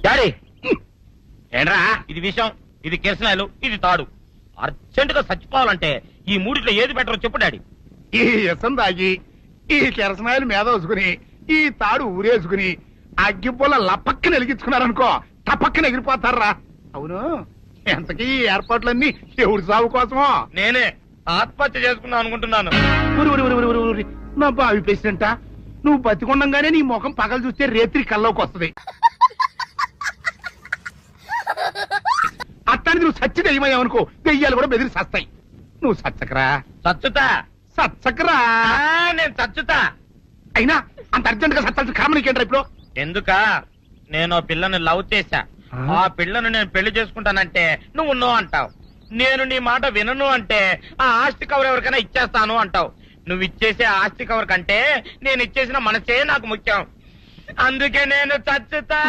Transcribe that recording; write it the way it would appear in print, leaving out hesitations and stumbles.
Daddy ఏంట్రా ఇది విషయం, ఇది కిరసనాయలు, ఇది తాడు. అర్జెంట్ గా చచ్చిపోవాలంటే ఈ మూడిట్లో ఏది బెటర్ చెప్పు డాడీ. ఈ ఇసం తాగి ఈ కిరసనాయలు మీద వేసుకుని ఈ తాడు ఊరేసుకుని అగ్గిపూల లపక్కన వెలిగించుకున్నారనుకో టపక్కన ఎగిరిపోతారా. అవును, ఎంతకీ ఈ ఏర్పాట్లన్నీ ఎవరి సాగు కోసమో? నేనే ఆత్మహత్య చేసుకుందాం అనుకుంటున్నాను. ఊరి ఊరి ఊరి ఊరి ఊరి నా బావి పేసినంట, నువ్వు బతికొండంగానే నీ ముఖం పగలు చూస్తే రేత్రి కల్లోకి వస్తుంది. అట్టానికి నువ్వు సచ్చి దెయ్యమయ్యావనుకో దెయ్యాలు కూడా బెదిరి సస్తాయి. నువ్వు సచ్చకరా చచ్చుతా. సచ్చకరా. నేను చచ్చుతా. అయినా అంత అర్జెంట్ గా సత్తాల్సిన కారణం నీకేంట్రా ఇప్పుడు? ఎందుక నేను ఆ పిల్లని లవ్ చేశా. ఆ పిల్లను నేను పెళ్లి చేసుకుంటానంటే నువ్వు నో అంటావు. నేను నీ మాట వినను అంటే ఆ ఆస్తి కవర్ ఎవరికైనా ఇచ్చేస్తాను అంటావు. నువ్వు ఇచ్చేసే ఆస్తి కవర్ కంటే నేను ఇచ్చేసిన మనసే నాకు ముఖ్యం. అందుకే నేను చచ్చుతా.